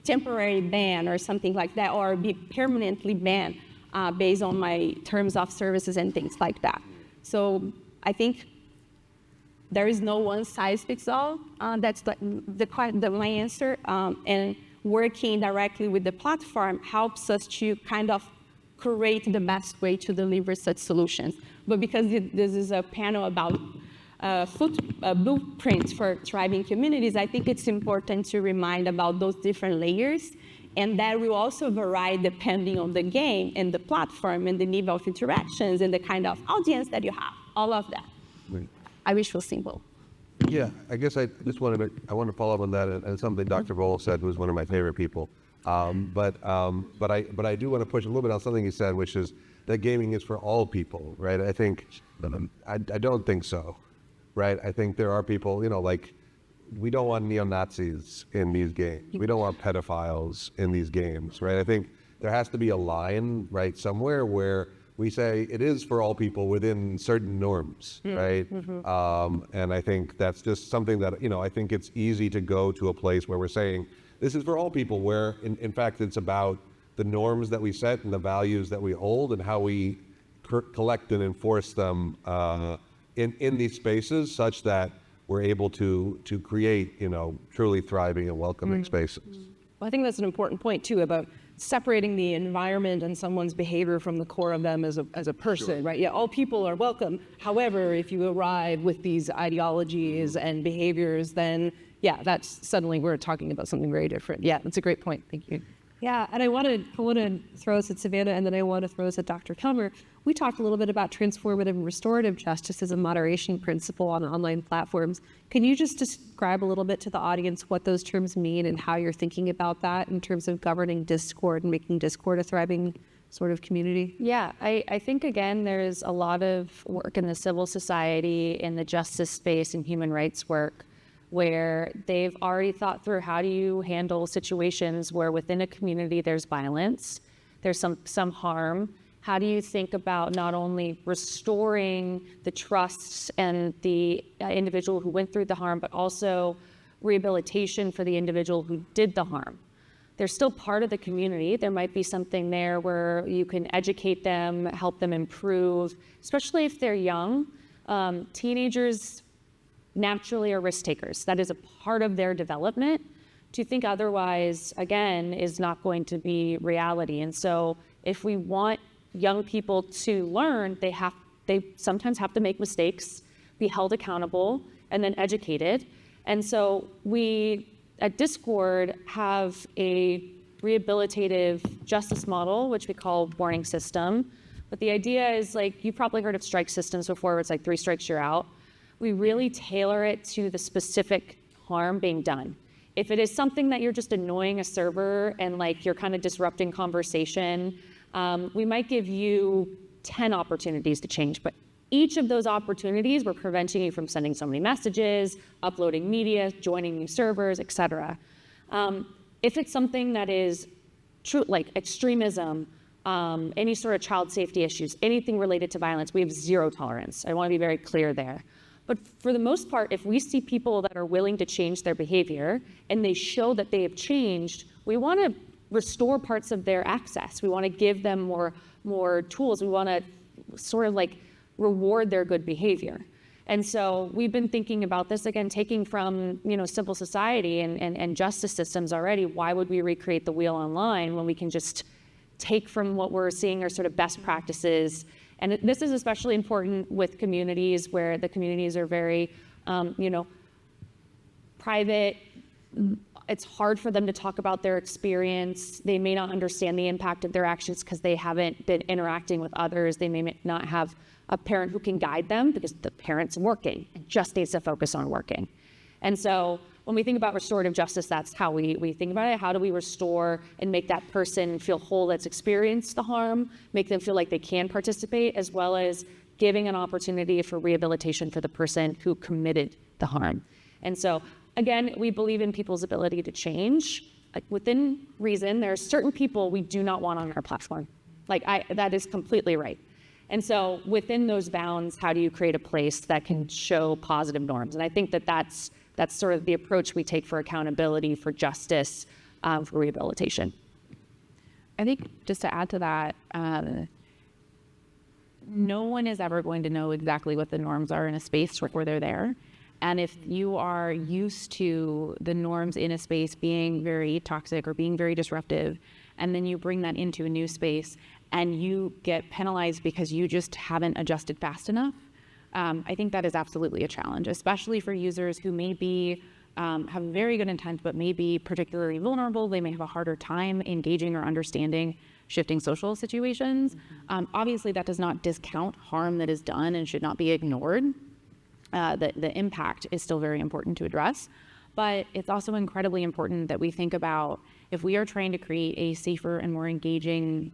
temporary ban or something like that, or be permanently banned based on my terms of services and things like that. So I think there is no one size fits all. That's my answer. And working directly with the platform helps us to kind of curate the best way to deliver such solutions. But because this is a panel about blueprints for thriving communities, I think it's important to remind about those different layers. And that will also vary depending on the game and the platform and the level of interactions and the kind of audience that you have, all of that. Right. I wish it was simple. Yeah, I guess I want to follow up on that and something Dr. Voll said, who was one of my favorite people. But I do want to push a little bit on something he said, which is that gaming is for all people, right? I think, I don't think so, right? I think there are people, like, we don't want neo-Nazis in these games. We don't want pedophiles in these games, right? I think there has to be a line, right, somewhere where we say it is for all people within certain norms, right? And I think that's just something that, I think it's easy to go to a place where we're saying this is for all people, where in fact it's about the norms that we set and the values that we hold and how we collect and enforce them in these spaces, such that we're able to create, truly thriving and welcoming spaces. Well, I think that's an important point too, about separating the environment and someone's behavior from the core of them as a person, right? Yeah, all people are welcome. However, if you arrive with these ideologies and behaviors, then that's suddenly we're talking about something very different. Yeah, that's a great point. Thank you. Yeah, and I want to throw us at Savannah, and then I want to throw us at Dr. Kilmer. We talked a little bit about transformative and restorative justice as a moderation principle on online platforms. Can you just describe a little bit to the audience what those terms mean and how you're thinking about that in terms of governing Discord and making Discord a thriving sort of community? Yeah, I think, again, there's a lot of work in the civil society, in the justice space, and human rights work, where they've already thought through how do you handle situations where within a community there's violence, there's some harm. How do you think about not only restoring the trust and the individual who went through the harm, but also rehabilitation for the individual who did the harm. They're still part of the community. There might be something there where you can educate them, help them improve, especially if they're young. Teenagers naturally are risk takers. That is a part of their development. To think otherwise, again, is not going to be reality. And so if we want young people to learn, they sometimes have to make mistakes, be held accountable, and then educated. And so we at Discord have a rehabilitative justice model, which we call warning system. But the idea is, like, you've probably heard of strike systems before, where it's like 3 strikes, you're out. We really tailor it to the specific harm being done. If it is something that you're just annoying a server and like you're kind of disrupting conversation, we might give you 10 opportunities to change, but each of those opportunities, we're preventing you from sending so many messages, uploading media, joining new servers, etc. If it's something that is true, like extremism, any sort of child safety issues, anything related to violence, we have 0 tolerance. I want to be very clear there. But for the most part, if we see people that are willing to change their behavior and they show that they have changed, we want to restore parts of their access. We want to give them more tools. We want to sort of like reward their good behavior. And so we've been thinking about this, again, taking from, civil society and justice systems already. Why would we recreate the wheel online when we can just take from what we're seeing are sort of best practices? And this is especially important with communities where the communities are very, private. It's hard for them to talk about their experience. They may not understand the impact of their actions because they haven't been interacting with others. They may not have a parent who can guide them because the parent's working and just needs to focus on working. And so when we think about restorative justice, that's how we think about it. How do we restore and make that person feel whole that's experienced the harm, make them feel like they can participate, as well as giving an opportunity for rehabilitation for the person who committed the harm. And so, again, we believe in people's ability to change. Like, within reason, there are certain people we do not want on our platform. That is completely right. And so within those bounds, how do you create a place that can show positive norms? And I think that's sort of the approach we take for accountability, for justice, for rehabilitation. I think just to add to that, no one is ever going to know exactly what the norms are in a space where they're there. And if you are used to the norms in a space being very toxic or being very disruptive, and then you bring that into a new space and you get penalized because you just haven't adjusted fast enough, I think that is absolutely a challenge, especially for users who may be have very good intent, but may be particularly vulnerable. They may have a harder time engaging or understanding shifting social situations. Obviously, that does not discount harm that is done and should not be ignored. The impact is still very important to address, but it's also incredibly important that we think about, if we are trying to create a safer and more engaging,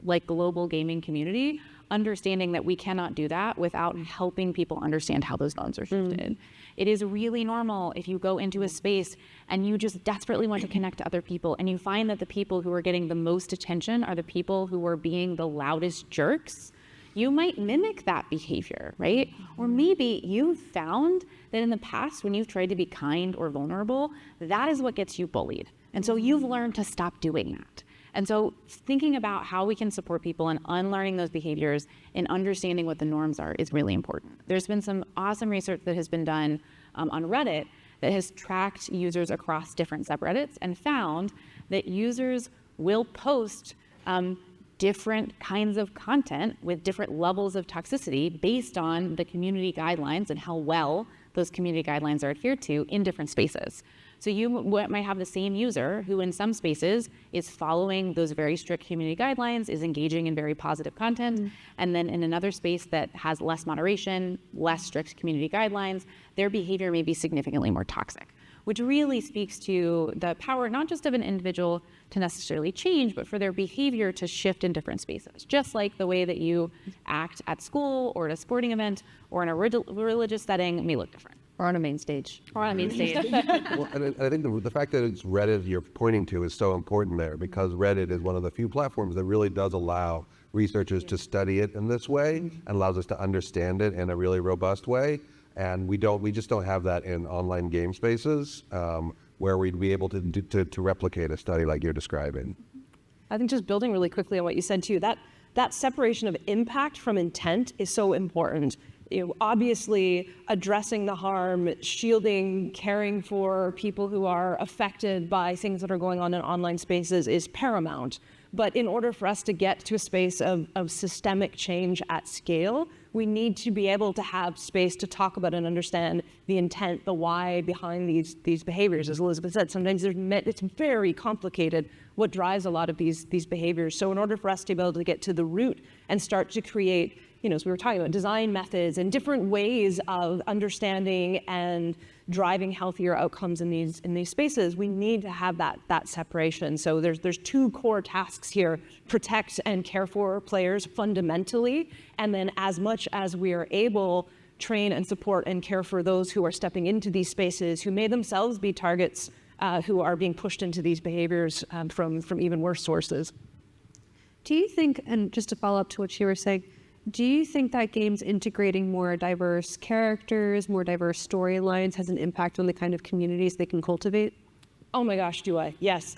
like, global gaming community, understanding that we cannot do that without helping people understand how those norms are shifted. It is really normal if you go into a space and you just desperately want to connect to other people, and you find that the people who are getting the most attention are the people who are being the loudest jerks. You might mimic that behavior, right? Or maybe you've found that in the past, when you've tried to be kind or vulnerable, that is what gets you bullied. And so you've learned to stop doing that. And so thinking about how we can support people and unlearning those behaviors and understanding what the norms are is really important. There's been some awesome research that has been done on Reddit that has tracked users across different subreddits and found that users will post different kinds of content with different levels of toxicity based on the community guidelines and how well those community guidelines are adhered to in different spaces. So you might have the same user who in some spaces is following those very strict community guidelines, is engaging in very positive content, and then in another space that has less moderation, less strict community guidelines, their behavior may be significantly more toxic, which really speaks to the power not just of an individual to necessarily change, but for their behavior to shift in different spaces. Just like the way that you act at school or at a sporting event or in a religious setting may look different. Or on a main stage. Or on a main stage. Well, and I think the fact that it's Reddit you're pointing to is so important there, because Reddit is one of the few platforms that really does allow researchers to study it in this way and allows us to understand it in a really robust way. And we just don't have that in online game spaces where we'd be able to replicate a study like you're describing. I think just building really quickly on what you said too, that separation of impact from intent is so important. Obviously, addressing the harm, shielding, caring for people who are affected by things that are going on in online spaces is paramount. But in order for us to get to a space of systemic change at scale, we need to be able to have space to talk about and understand the intent, the why behind these behaviors. As Elizabeth said, sometimes it's very complicated what drives a lot of these behaviors. So in order for us to be able to get to the root and start to create, as we were talking about, design methods and different ways of understanding and driving healthier outcomes in these spaces, we need to have that separation. So there's two core tasks here: protect and care for players fundamentally, and then as much as we are able, train and support and care for those who are stepping into these spaces, who may themselves be targets, who are being pushed into these behaviors from even worse sources. Do you think, and just to follow up to what you were saying, do you think that games integrating more diverse characters, more diverse storylines has an impact on the kind of communities they can cultivate? Oh my gosh, do I? Yes.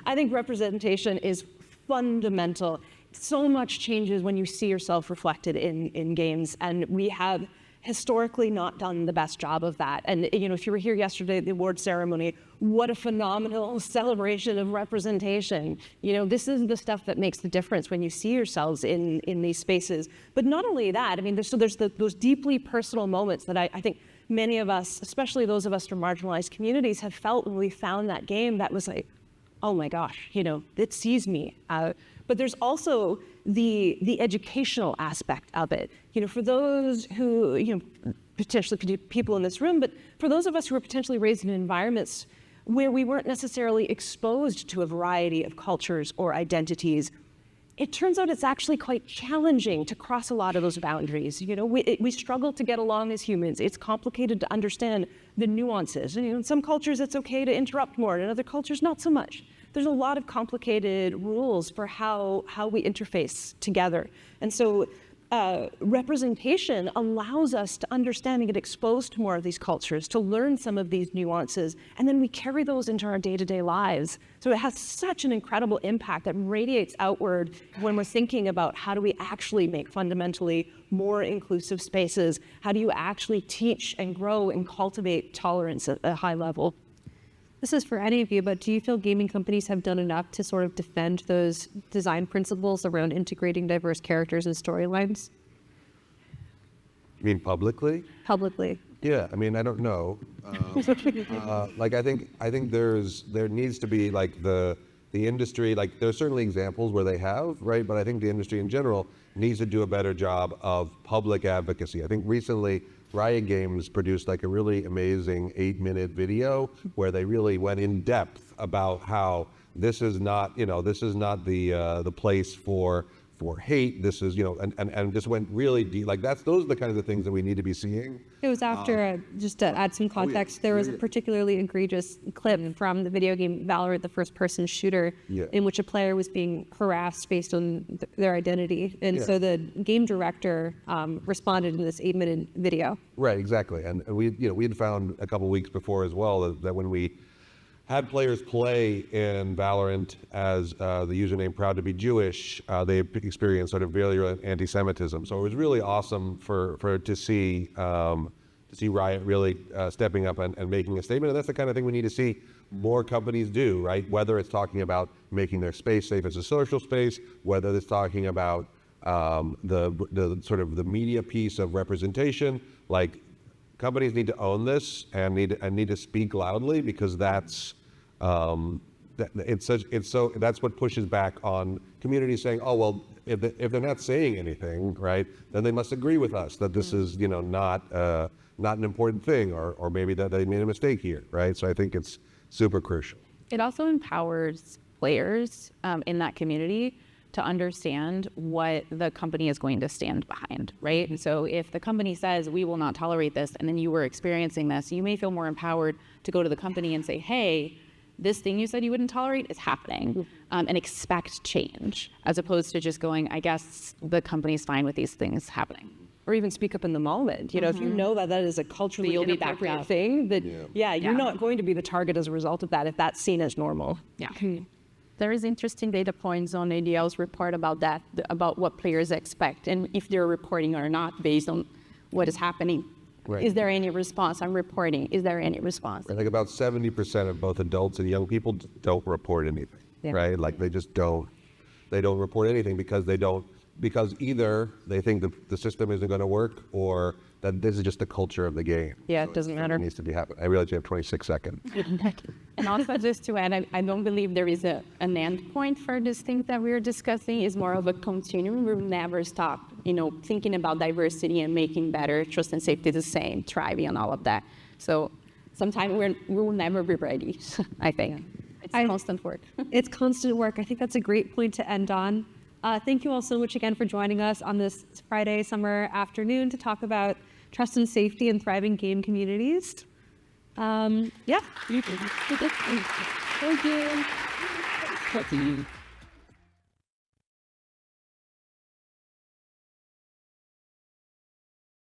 I think representation is fundamental. So much changes when you see yourself reflected in games, and we have historically not done the best job of that. And if you were here yesterday at the award ceremony, what a phenomenal celebration of representation. This is the stuff that makes the difference when you see yourselves in these spaces. But not only that, there's those deeply personal moments that I think many of us, especially those of us from marginalized communities, have felt when we found that game that was like, oh my gosh, it sees me. But there's also the educational aspect of it. For those who, potentially people in this room, but for those of us who were potentially raised in environments where we weren't necessarily exposed to a variety of cultures or identities, it turns out it's actually quite challenging to cross a lot of those boundaries. We struggle to get along as humans. It's complicated to understand the nuances. In some cultures, it's okay to interrupt more, and in other cultures, not so much. There's a lot of complicated rules for how we interface together. And so representation allows us to understand and get exposed to more of these cultures, to learn some of these nuances, and then we carry those into our day-to-day lives. So it has such an incredible impact that radiates outward when we're thinking about how do we actually make fundamentally more inclusive spaces? How do you actually teach and grow and cultivate tolerance at a high level? This is for any of you, but do you feel gaming companies have done enough to sort of defend those design principles around integrating diverse characters and storylines? You mean publicly? Publicly. Yeah, I don't know. I think there needs to be the industry, there's certainly examples where they have, right? But I think the industry in general needs to do a better job of public advocacy. I think recently Riot Games produced a really amazing 8-minute video where they really went in depth about how this is not the place for hate. This is and just went really deep. Those are the kinds of things that we need to be seeing. It was after, just to add some context, there was a particularly egregious clip from the video game Valorant, the first-person shooter, in which a player was being harassed based on their identity. And so the game director responded in this 8-minute video. Right, exactly. And we had found a couple weeks before as well that when we had players play in Valorant as the username Proud to be Jewish, they experienced sort of virulent anti-Semitism. So it was really awesome to see Riot really stepping up and making a statement. And that's the kind of thing we need to see more companies do, right? Whether it's talking about making their space safe as a social space, whether it's talking about the sort of the media piece of representation, companies need to own this and need to speak loudly, because that's that's what pushes back on communities saying, oh well, if they're not saying anything, right, then they must agree with us that this is not an important thing, or maybe that they made a mistake here, right? So I think it's super crucial. It also empowers players in that community to understand what the company is going to stand behind, right? And so if the company says, we will not tolerate this, and then you were experiencing this, you may feel more empowered to go to the company and say, hey, this thing you said you wouldn't tolerate is happening, and expect change, as opposed to just going, I guess the company's fine with these things happening. or even speak up in the moment. You know, if you know that that is a culturally You'll be backed inappropriate up. thing, that you're not going to be the target as a result of that if that's seen as normal. Yeah. There is interesting data points on ADL's report about that, about what players expect and if they're reporting or not based on what is happening. Right. Is there any response? I'm reporting. Is there any response? I think about 70% of both adults and young people don't report anything, right? Like they just don't. They don't report anything because because either they think the system isn't going to work, or that this is just the culture of the game. Yeah, it doesn't matter. It needs to be happening. I realize you have 26 seconds. And also just to add, I don't believe there is an end point for this thing that we're discussing. It's more of a continuum. We'll never stop, thinking about diversity and making better trust and safety the same, thriving on all of that. So sometimes we will never be ready, I think. It's constant work. It's constant work. I think that's a great point to end on. Thank you all so much again for joining us on this Friday summer afternoon to talk about trust and safety and thriving game communities. Yeah. Thank you.